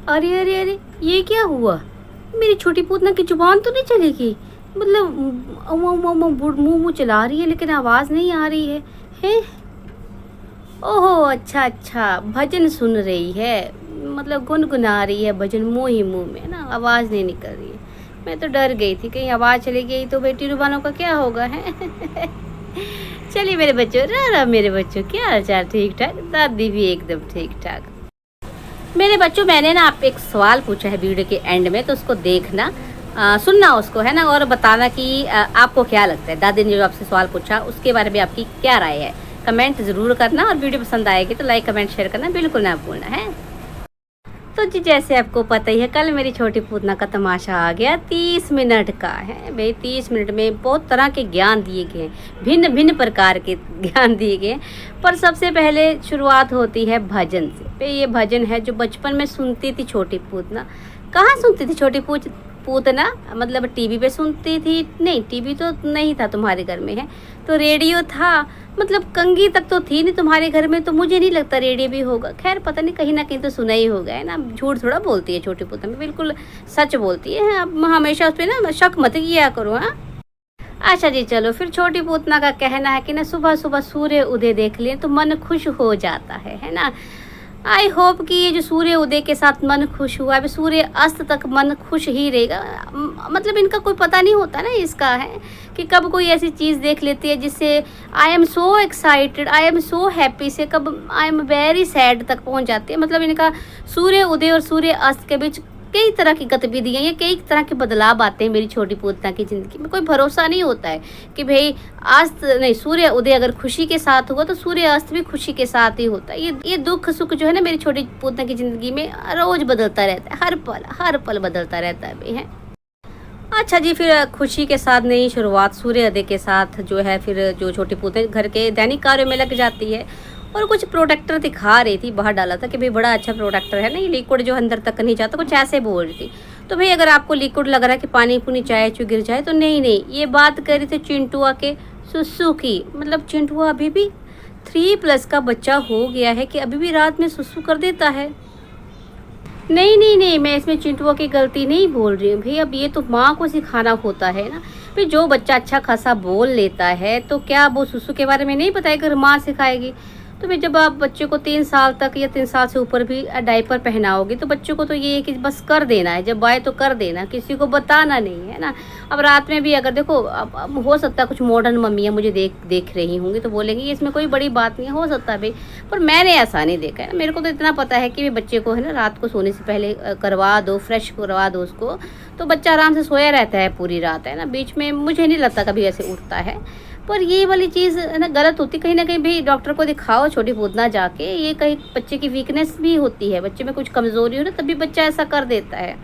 अरे अरे अरे, ये क्या हुआ? मेरी छोटी पूतना की जुबान तो नहीं चलेगी? मतलब मुंह मुंह चला रही है लेकिन आवाज़ नहीं आ रही है। हैं? ओहो, अच्छा अच्छा, भजन सुन रही है। मतलब गुनगुना रही है भजन मुंह ही मुंह में ना, आवाज़ नहीं निकल रही है। मैं तो डर गई थी कहीं आवाज़ चली गई तो बेटी रुबानों का क्या होगा है। चलिए मेरे बच्चों, रा मेरे बच्चों, क्या हाल चाल? ठीक ठाक? दादी भी एकदम ठीक ठाक। मेरे बच्चों, मैंने ना आप एक सवाल पूछा है वीडियो के एंड में, तो उसको देखना, सुनना उसको, है ना, और बताना कि आपको क्या लगता है। दादी ने जो आपसे सवाल पूछा उसके बारे में आपकी क्या राय है, कमेंट ज़रूर करना। और वीडियो पसंद आएगी तो लाइक कमेंट शेयर करना बिल्कुल ना भूलना है। तो जी, जैसे आपको पता ही है, कल मेरी छोटी पूतना का तमाशा आ गया 30 मिनट का है भाई। 30 मिनट में बहुत तरह के ज्ञान दिए गए, भिन्न भिन्न प्रकार के ज्ञान दिए गए। पर सबसे पहले शुरुआत होती है भजन से। पे ये भजन है जो बचपन में सुनती थी छोटी पूतना। कहाँ सुनती थी छोटी पूतना? मतलब टीवी पे सुनती थी? नहीं, टीवी तो नहीं था तुम्हारे घर में, है तो रेडियो था। मतलब कंघी तक तो थी नहीं तुम्हारे घर में, तो मुझे नहीं लगता रेडियो भी होगा। खैर पता नहीं, कहीं ना कहीं तो सुना ही होगा, है ना। झूठ थोड़ा बोलती है छोटी पूतना में, बिल्कुल सच बोलती है। अब हमेशा उस पर ना शक मत किया करो। हाँ, अच्छा जी, चलो फिर छोटी पूतना का कहना है कि ना सुबह सुबह सूर्य उदय देख लिए तो मन खुश हो जाता है ना। आई होप कि ये जो सूर्य उदय के साथ मन खुश हुआ, अभी सूर्य अस्त तक मन खुश ही रहेगा। मतलब इनका कोई पता नहीं होता ना इसका, है कि कब कोई ऐसी चीज़ देख लेती है जिससे I am so excited, I am so happy से कब आई एम वेरी सैड तक पहुंच जाती है। मतलब इनका सूर्य उदय और सूर्य अस्त के बीच कई तरह की गतिविधियाँ या कई तरह के बदलाव आते हैं मेरी छोटी पूतना की ज़िंदगी में। कोई भरोसा नहीं होता है कि भाई अस्त नहीं, सूर्य उदय अगर खुशी के साथ हुआ तो सूर्य अस्त भी खुशी के साथ ही होता है। ये दुख सुख जो है ना मेरी छोटी पूतना की ज़िंदगी में रोज़ बदलता रहता है, हर पल बदलता रहता है भाई, है। अच्छा जी, फिर खुशी के साथ नई शुरुआत सूर्य उदय के साथ जो है, फिर जो छोटी पूतना घर के दैनिक कार्यों में लग जाती है और कुछ प्रोडक्टर दिखा रही थी, बाहर डाला था कि भाई बड़ा अच्छा प्रोडक्टर है ना, ये लिक्विड जो अंदर तक नहीं जाता, कुछ ऐसे बोल रही थी। तो भाई अगर आपको लिक्विड लग रहा है कि पानी पुनी चाय चू गिर जाए तो नहीं नहीं, ये बात कर रही थी चिंटुआ के सुसु की। मतलब चिंटुआ अभी भी 3+ का बच्चा हो गया है कि अभी भी रात में सुसु कर देता है। नहीं नहीं नहीं, मैं इसमें चिंटुआ की गलती नहीं बोल रही हूँ भाई। अब ये तो माँ को सिखाना होता है ना भाई। जो बच्चा अच्छा खासा बोल लेता है तो क्या वो सुसु के बारे में नहीं पता है, अगर माँ सिखाएगी तो भाई जब आप बच्चे को 3 साल तक या 3 साल से ऊपर भी डायपर पहनाओगे तो बच्चों को तो ये है कि बस कर देना है, जब आए तो कर देना, किसी को बताना नहीं है ना। अब रात में भी अगर देखो, अब हो सकता है कुछ मॉडर्न मम्मियाँ मुझे देख रही होंगी तो बोलेंगी इसमें कोई बड़ी बात नहीं है, हो सकता है भाई, पर मैंने ऐसा नहीं देखा है ना। मेरे को तो इतना पता है कि बच्चे को है ना रात को सोने से पहले करवा दो, फ्रेश करवा दो उसको, तो बच्चा आराम से सोया रहता है पूरी रात, है ना। बीच में मुझे नहीं लगता कभी ऐसे उठता है। पर ये वाली चीज़ है ना गलत होती, कहीं ना कहीं भी डॉक्टर को दिखाओ छोटी पूतना जाके। ये कहीं बच्चे की वीकनेस भी होती है, बच्चे में कुछ कमज़ोरी हो ना तभी बच्चा ऐसा कर देता है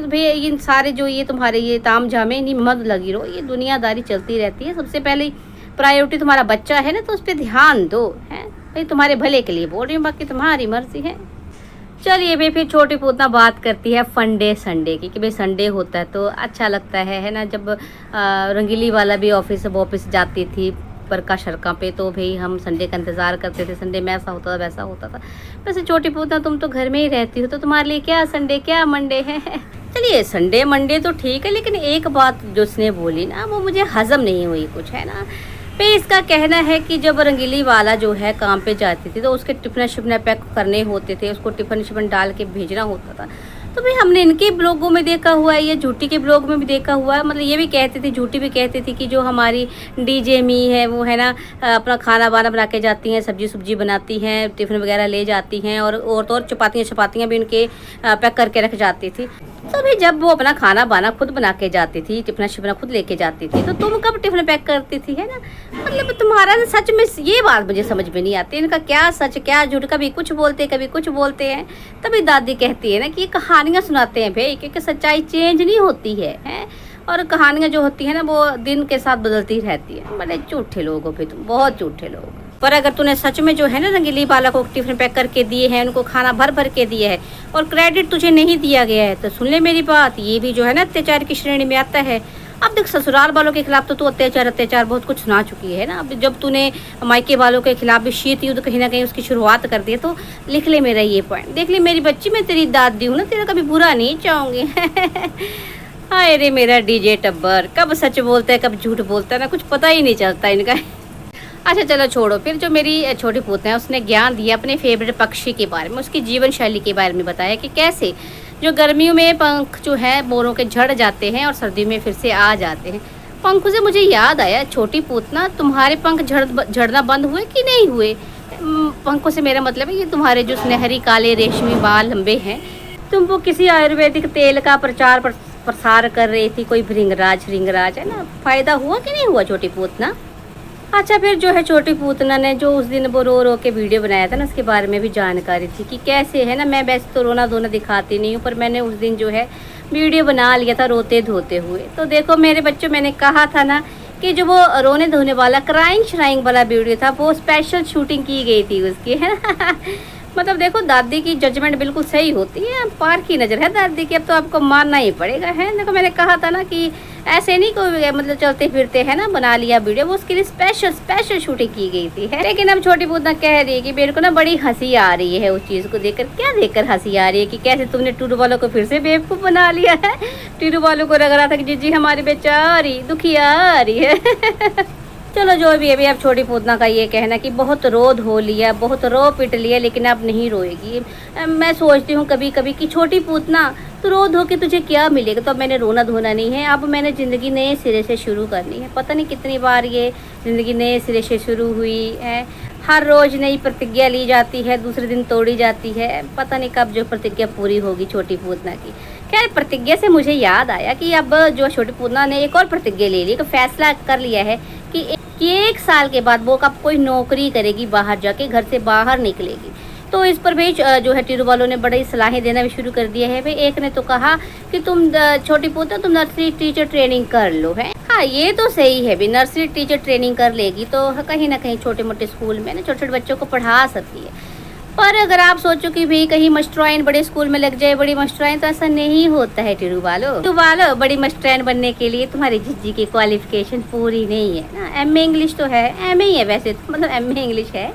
भैया। इन सारे जो ये तुम्हारे ये ताम झामे नहीं मत लगी रहो, ये दुनियादारी चलती रहती है। सबसे पहले प्रायोरिटी तुम्हारा बच्चा है ना, तो उस पर ध्यान दो, है भाई, तुम्हारे भले के लिए बोल रही हूँ, बाकी तुम्हारी मर्जी है। चलिए भाई, फिर छोटी पूतना बात करती है फंडे संडे की कि भाई संडे होता है तो अच्छा लगता है ना। जब रंगीली वाला भी ऑफिस जाती थी बरका शरका पे, तो भाई हम संडे का इंतज़ार करते थे। संडे में ऐसा होता था वैसा होता था। वैसे छोटी पूतना तुम तो घर में ही रहती हो, तो तुम्हारे लिए क्या संडे क्या मंडे है। चलिए संडे मंडे तो ठीक है, लेकिन एक बात जो उसने बोली ना वो मुझे हजम नहीं हुई कुछ, है ना। पे इसका कहना है कि जब रंगीली वाला जो है काम पे जाती थी तो उसके टिफिन शिफिन पैक करने होते थे, उसको टिफिन शिफिन डाल के भेजना होता था। तो भाई हमने इनके ब्लॉगों में देखा हुआ है, ये झूठी के ब्लॉग में भी देखा हुआ है। मतलब ये भी कहती थी, झूठी भी कहती थी कि जो हमारी डीजे मी है वो है ना अपना खाना वाना बना के जाती हैं, सब्जी सुब्जी बनाती हैं, टिफिन वगैरह ले जाती हैं, और चपातियाँ भी उनके पैक करके रख जाती थी। तो भाई जब वो अपना खाना बाना खुद बना के जाती थी, टिफिन शिफिन खुद लेके जाती थी, तो तुम कब टिफिन पैक करती थी, है ना। मतलब तुम्हारा ना सच में ये बात मुझे समझ में नहीं आती, इनका क्या सच क्या झूठ, कभी कुछ बोलते कभी कुछ बोलते हैं। तभी दादी कहती है ना कि ये कहानियाँ सुनाते हैं भाई, क्योंकि सच्चाई चेंज नहीं होती है। और कहानियाँ जो होती है ना वो दिन के साथ बदलती रहती है। बड़े झूठे लोग हो भाई तुम, बहुत झूठे लोग। पर अगर तूने सच में जो है ना रंगीली वाला को टिफिन पैक करके दिए हैं, उनको खाना भर भर के दिया है और क्रेडिट तुझे नहीं दिया गया है, तो सुन ले मेरी बात, ये भी जो है ना अत्याचार की श्रेणी में आता है। अब देख, ससुराल वालों के खिलाफ तो तू अत्याचार अत्याचार बहुत कुछ सुना चुकी है ना। अब जब तूने मायके वालों के खिलाफ भी शीत युद्ध कहीं ना कहीं उसकी शुरुआत कर दी है, तो लिख ले मेरा ये पॉइंट। देख ले मेरी बच्ची, मैं तेरी दादी हूँ ना, तेरा कभी बुरा नहीं चाहूँगी। हाय रे मेरा डीजे टब्बर, कब सच बोलता है कब झूठ बोलता है ना, कुछ पता ही नहीं चलता इनका। अच्छा चलो छोड़ो, फिर जो मेरी छोटी पोती है उसने ज्ञान दिया अपने फेवरेट पक्षी के बारे में, उसकी जीवन शैली के बारे में बताया कि कैसे जो गर्मियों में पंख जो है मोरों के झड़ जाते हैं और सर्दियों में फिर से आ जाते हैं। पंखों से मुझे याद आया, छोटी पूतना, तुम्हारे पंख झड़ना बंद हुए कि नहीं हुए? पंखों से मेरा मतलब है ये तुम्हारे जो सुनहरी काले रेशमी बाल लंबे हैं। तुम वो किसी आयुर्वेदिक तेल का प्रसार कर रही थी, कोई भृंगराज है ना, फायदा हुआ कि नहीं हुआ छोटी पूतना? अच्छा फिर जो है छोटी पूतना ने जो उस दिन वो रो के वीडियो बनाया था ना, उसके बारे में भी जानकारी थी कि कैसे है ना, मैं वैसे तो रोना धोना दिखाती नहीं हूँ, पर मैंने उस दिन जो है वीडियो बना लिया था रोते धोते हुए। तो देखो मेरे बच्चों, मैंने कहा था ना कि जो वो रोने धोने वाला क्राइंग श्राइंग वाला वीडियो था, वो स्पेशल शूटिंग की गई थी उसकी, है ना। मतलब देखो दादी की जजमेंट बिल्कुल सही होती है, पार की नज़र है दादी की, अब तो आपको मानना ही पड़ेगा, है। देखो मैंने कहा था ना कि ऐसे नहीं कोई मतलब चलते फिरते है ना बना लिया वीडियो, वो उसके लिए स्पेशल शूटिंग की गई थी, है। लेकिन अब छोटी पूतना कह रही है कि मेरे को ना बड़ी हंसी आ रही है उस चीज़ को देखकर। क्या देखकर हंसी आ रही है? कि कैसे तुमने टूडू वालों को फिर से बेवकूफ़ बना लिया है। टूडू वालों को लग रहा था कि जीजी हमारी बेचारी दुखिया आ रही है। चलो जो भी अभी अब छोटी पूतना का ये कहना कि बहुत रो धो लिया, बहुत रो पिट लिया, लेकिन अब नहीं रोएगी। मैं सोचती हूँ कभी कभी कि छोटी पूतना, तो रो धो के तुझे क्या मिलेगा? तो अब मैंने रोना धोना नहीं है, अब मैंने ज़िंदगी नए सिरे से शुरू करनी है। पता नहीं कितनी बार ये ज़िंदगी नए सिरे से शुरू हुई है, हर रोज़ नई प्रतिज्ञा ली जाती है, दूसरे दिन तोड़ी जाती है। पता नहीं कब जो प्रतिज्ञा पूरी होगी छोटी पूतना की। खैर प्रतिज्ञा से मुझे याद आया कि अब जो छोटी पूतना ने एक और प्रतिज्ञा ले ली, एक फैसला कर लिया है कि 1 साल के बाद वो कब कोई नौकरी करेगी, बाहर जाके घर से बाहर निकलेगी। तो इस पर भी जो है टीरू वालों ने बड़ी सलाहें देना भी शुरू कर दिया है। भाई एक ने तो कहा कि तुम छोटी पूतना तुम नर्सरी टीचर ट्रेनिंग कर लो, है। हाँ ये तो सही है भी, नर्सरी टीचर ट्रेनिंग कर लेगी तो कहीं ना कहीं छोटे मोटे स्कूल में ना छोटे छोटे बच्चों को पढ़ा सकती है। पर अगर आप सोचो कि भाई कहीं मास्टराइन बड़े स्कूल में लग जाए, बड़ी मास्टराइन, तो ऐसा नहीं होता है टीरू वालों। बड़ी मास्टराइन बनने के लिए तुम्हारी जीजी की क्वालिफिकेशन पूरी नहीं है ना। एमए इंग्लिश तो है, एमए ही है वैसे तो, मतलब एमए इंग्लिश है,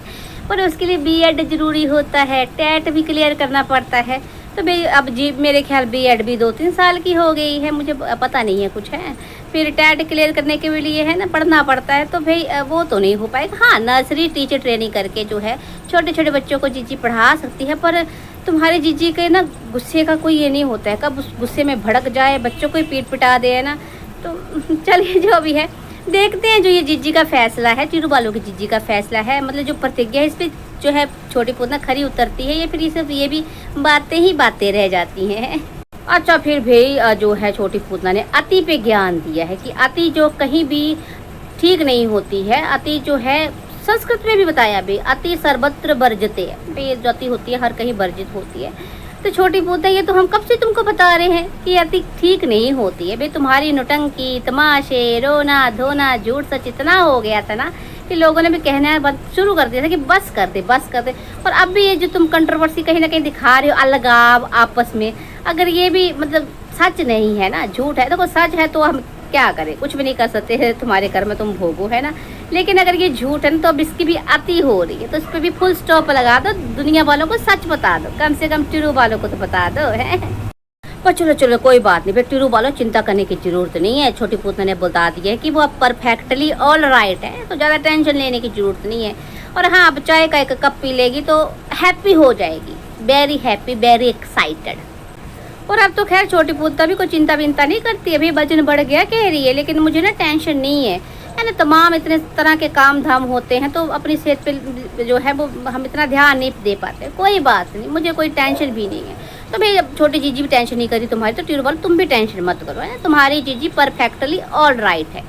पर उसके लिए बीएड जरूरी होता है, टेट भी क्लियर करना पड़ता है। तो भाई अब जी मेरे ख्याल बीएड भी 2-3 साल की हो गई है, मुझे पता नहीं है कुछ, है। फिर टेट क्लियर करने के लिए है ना पढ़ना पड़ता है, तो भाई वो तो नहीं हो पाएगा। हाँ नर्सरी टीचर ट्रेनिंग करके जो है छोटे छोटे बच्चों को जीजी पढ़ा सकती है, पर तुम्हारे जीजी के ना गुस्से का कोई ये नहीं होता है, कब उस गुस्से में भड़क जाए, बच्चों को ही पीट पिटा दे, है ना। तो चलिए जो भी है देखते हैं, जो ये जीजी का फैसला है, टीरू वालों की जीजी का फैसला है, मतलब जो प्रतिज्ञा है इस पर जो है छोटी पूतना खरी उतरती है, या फिर ये सिर्फ ये भी बातें रह जाती हैं। अच्छा फिर भाई जो है छोटी पूतना ने अति पे ज्ञान दिया है कि अति जो कहीं भी ठीक नहीं होती है। अति जो है संस्कृत में भी बताया भाई, अति सर्वत्र वर्जते है भाई, जो अति होती है हर कहीं वर्जित होती है। तो छोटी पूतना ये तो हम कब से तुमको बता रहे हैं कि अति ठीक नहीं होती है भाई। तुम्हारी नौटंकी, तमाशे, रोना धोना, झूठ सच इतना हो गया था ना कि लोगों ने भी कहना शुरू कर दिया था कि बस कर दे। और अब भी ये जो तुम कंट्रोवर्सी कहीं ना कहीं दिखा रहे हो, अलगाव आपस में, अगर ये भी मतलब सच नहीं है ना, झूठ है, देखो सच है तो हम क्या करें, कुछ भी नहीं कर सकते हैं, तुम्हारे घर में तुम भोगो, है ना। लेकिन अगर ये झूठ है ना, तो अब इसकी भी अति हो रही है, तो इस पर भी फुल स्टॉप लगा दो, दुनिया वालों को सच बता दो, कम से कम टीरू वालों को तो बता दो, है। पर चलो कोई बात नहीं, फिर टीरू वालों चिंता करने की जरूरत नहीं है। छोटी पूतना ने बता दिया है कि वो अब परफेक्टली ऑल राइट है, तो ज़्यादा टेंशन लेने की जरूरत नहीं है। और हाँ अब चाय का 1 कप पी लेगी तो हैप्पी हो जाएगी, वेरी हैप्पी, वेरी एक्साइटेड। और अब तो खैर छोटी पूतना भी कोई चिंता विंता नहीं करती है, अभी वजन बढ़ गया कह रही है, लेकिन मुझे ना टेंशन नहीं है ना। तमाम इतने तरह के काम धाम होते हैं, तो अपनी सेहत पे जो है वो हम इतना ध्यान नहीं दे पाते। कोई बात नहीं, मुझे कोई टेंशन भी नहीं है। तो भाई अब छोटी जीजी भी टेंशन नहीं करी तुम्हारी, तो टीरू वालों तुम भी टेंशन मत करो, है ना। तुम्हारी जीजी परफेक्टली ऑल राइट है।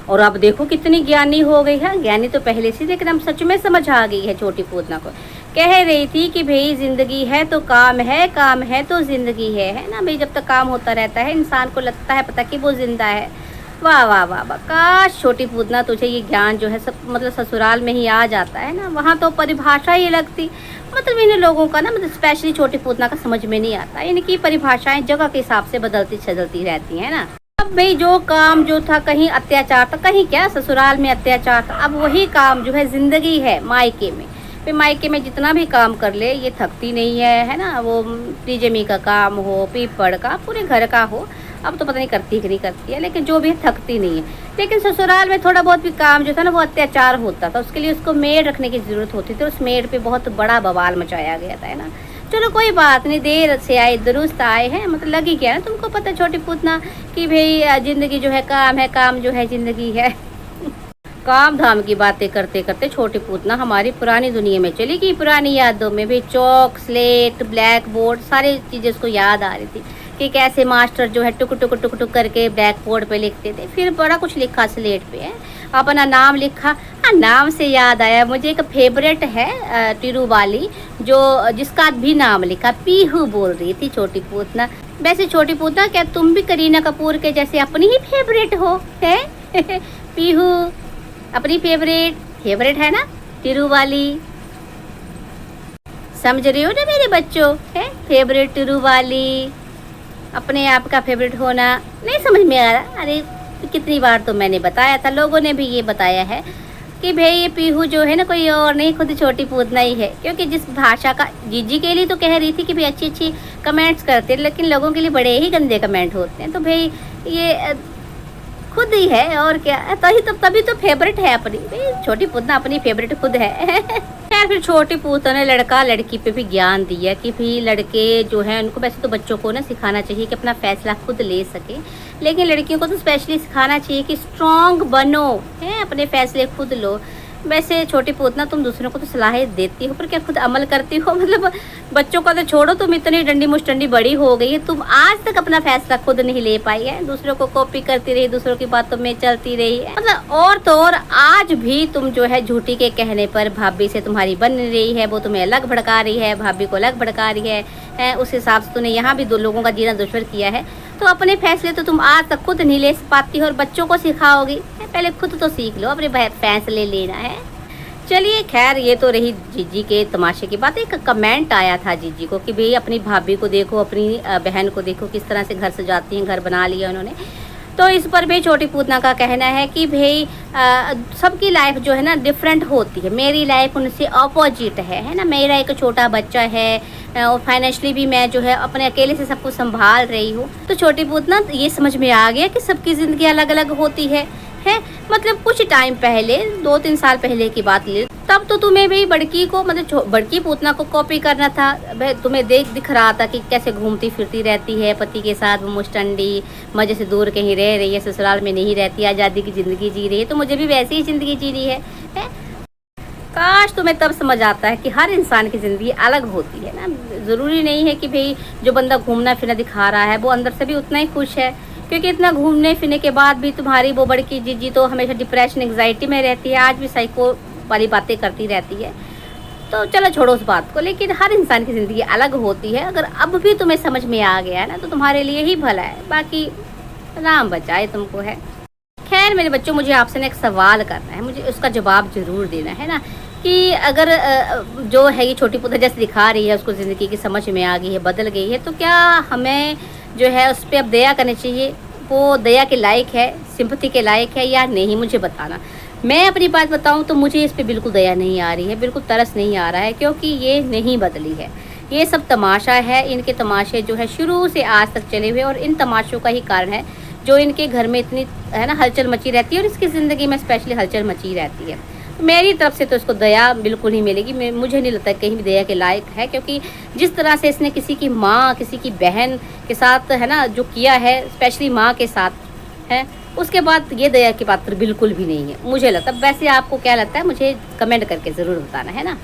और अब देखो कितनी ज्ञानी हो गई है, ज्ञानी तो पहले से, लेकिन हम सच में समझ आ गई है छोटी पूतना को। कह रही थी कि भाई जिंदगी है तो काम है, काम है तो जिंदगी है ना भाई। जब तक काम होता रहता है इंसान को लगता है पता कि वो जिंदा है। वाह वाह वाह वाह, काश छोटी पूतना तुझे ये ज्ञान जो है सब मतलब ससुराल में ही आ जाता है ना, वहाँ तो परिभाषा ही लगती। मतलब इन लोगों का ना मतलब स्पेशली छोटी पूतना का समझ में नहीं आता, इनकी परिभाषाएं जगह के हिसाब से बदलती रहती हैं ना। अब भाई जो काम जो था, कहीं अत्याचार था, कहीं क्या ससुराल में अत्याचार था, अब वही काम जो है जिंदगी है मायके में। फिर मायके में जितना भी काम कर ले ये थकती नहीं है ना। वो प्रीजमी का काम हो, पीपड़ का, पूरे घर का हो, अब तो पता नहीं करती कि नहीं करती है, लेकिन जो भी है थकती नहीं है। लेकिन ससुराल में थोड़ा बहुत भी काम जो था ना वो अत्याचार होता था, उसके लिए उसको मेड रखने की ज़रूरत होती थी। उस मेड पे बहुत बड़ा बवाल मचाया गया था, है ना। चलो कोई बात नहीं, देर से आए दुरुस्त आए हैं, मतलब लगी क्या है ना, तुमको पता छोटी पूतना कि भाई ज़िंदगी जो है काम जो है ज़िंदगी है। काम धाम की बातें करते करते छोटी पूतना हमारी पुरानी दुनिया में चली गई, पुरानी यादों में। भाई चौक, स्लेट, ब्लैक बोर्ड, सारी चीज़ें उसको याद आ रही थी कि कैसे मास्टर जो है टुक टुक टुक टुक करके ब्लैक बोर्ड पे लिखते थे। फिर बड़ा कुछ लिखा स्लेट पे, है अपना नाम लिखा। हाँ, नाम से याद आया, मुझे एक फेवरेट है टीरू वाली, जो जिसका भी नाम लिखा, पीहू बोल रही थी छोटी पूतना। वैसे छोटी पूतना, क्या तुम भी करीना कपूर के जैसे अपनी ही फेवरेट हो, है? पीहू अपनी फेवरेट है ना टीरू वाली, समझ रही हो ना मेरे बच्चों, है फेवरेट टीरू वाली। अपने आप का फेवरेट होना नहीं समझ में आ रहा? अरे कितनी बार तो मैंने बताया था, लोगों ने भी ये बताया है कि भाई ये पीहू जो है ना कोई और नहीं, खुद छोटी पूतना ही है। क्योंकि जिस भाषा का जीजी के लिए तो कह रही थी कि भाई अच्छी अच्छी कमेंट्स करते हैं, लेकिन लोगों के लिए बड़े ही गंदे कमेंट होते हैं। तो भाई ये खुद ही है और क्या, तभी तो फेवरेट है अपनी। छोटी पूतना अपनी फेवरेट खुद है। खैर फिर छोटी पूतना ने लड़का लड़की पे भी ज्ञान दिया कि भाई लड़के जो है उनको वैसे तो बच्चों को ना सिखाना चाहिए कि अपना फैसला खुद ले सके, लेकिन लड़कियों को तो स्पेशली सिखाना चाहिए कि स्ट्रॉन्ग बनो, है अपने फैसले खुद लो। वैसे छोटी पूतना तुम दूसरों को तो सलाहें देती हो, पर क्या खुद अमल करती हो? मतलब बच्चों का तो छोड़ो, तुम इतनी डंडी मुश्टंडी बड़ी हो गई है, तुम आज तक अपना फैसला खुद नहीं ले पाई है, दूसरों को कॉपी करती रही, दूसरों की बातों में चलती रही है। मतलब और तो और आज भी तुम जो है झूठी के कहने पर भाभी से तुम्हारी बन रही है, वो तुम्हें अलग भड़का रही है, भाभी को अलग भड़का रही है। उस हिसाब से तुमने यहाँ भी दो लोगों का जीना दुश्मन किया है। तो अपने फैसले तो तुम आज तक खुद नहीं ले पाती हो और बच्चों को सिखाओगी? पहले खुद तो सीख लो अपने फैसले लेना है। चलिए खैर, ये तो रही जीजी के तमाशे की बात। एक कमेंट आया था जीजी को कि भाई अपनी भाभी को देखो, अपनी बहन को देखो, किस तरह से घर सजाती हैं, घर बना लिया उन्होंने। तो इस पर भी छोटी पूतना का कहना है कि भाई सबकी लाइफ जो है ना डिफरेंट होती है, मेरी लाइफ उनसे अपोजिट है ना। मेरा एक छोटा बच्चा है और फाइनेंशियली भी मैं जो है अपने अकेले से सब कुछ संभाल रही हूँ। तो छोटी पूतना ये समझ में आ गया कि सबकी ज़िंदगी अलग अलग होती है। मतलब कुछ टाइम पहले, 2-3 साल पहले की बात ले, तब तो तुम्हें भी बड़की को, मतलब बड़की पूतना को कॉपी करना था। तुम्हें दिख रहा था कि कैसे घूमती फिरती रहती है पति के साथ, वो मुस्टंडी मजे से दूर कहीं रह रही है, ससुराल में नहीं रहती, आज़ादी की ज़िंदगी जी रही है। तो मुझे भी वैसी ही ज़िंदगी जीनी है? काश तुम्हें तब समझ आता है कि हर इंसान की ज़िंदगी अलग होती है ना। ज़रूरी नहीं है कि भाई जो बंदा घूमना फिरना दिखा रहा है वो अंदर से भी उतना ही खुश है, क्योंकि इतना घूमने फिरने के बाद भी तुम्हारी वो बड़की जीजी तो हमेशा डिप्रेशन एंग्जाइटी में रहती है, आज भी साइको वाली बातें करती रहती है। तो चलो छोड़ो उस बात को, लेकिन हर इंसान की ज़िंदगी अलग होती है। अगर अब भी तुम्हें समझ में आ गया है ना तो तुम्हारे लिए ही भला है, बाकी राम बचाए तुमको है। खैर मेरे बच्चों, मुझे आपसे ना एक सवाल करना है, मुझे उसका जवाब ज़रूर देना है ना, कि अगर जो है ये छोटी पूतना जैसे दिखा रही है उसको ज़िंदगी की समझ में आ गई है, बदल गई है, तो क्या हमें जो है उस पर अब दया करनी चाहिए? वो दया के लायक है, सिंपैथी के लायक है या नहीं, मुझे बताना। मैं अपनी बात बताऊं तो मुझे इस पे बिल्कुल दया नहीं आ रही है, बिल्कुल तरस नहीं आ रहा है, क्योंकि ये नहीं बदली है। ये सब तमाशा है, इनके तमाशे जो है शुरू से आज तक चले हुए, और इन तमाशों का ही कारण है जो इनके घर में इतनी है ना हलचल मची रहती है, और इसकी ज़िंदगी में स्पेशली हलचल मची रहती है। मेरी तरफ से तो इसको दया बिल्कुल नहीं मिलेगी। मुझे नहीं लगता कहीं भी दया के लायक है, क्योंकि जिस तरह से इसने किसी की माँ, किसी की बहन के साथ है ना जो किया है, स्पेशली माँ के साथ है, उसके बाद ये दया की पात्र बिल्कुल भी नहीं है मुझे लगता। वैसे आपको क्या लगता है मुझे कमेंट करके ज़रूर बताना है ना।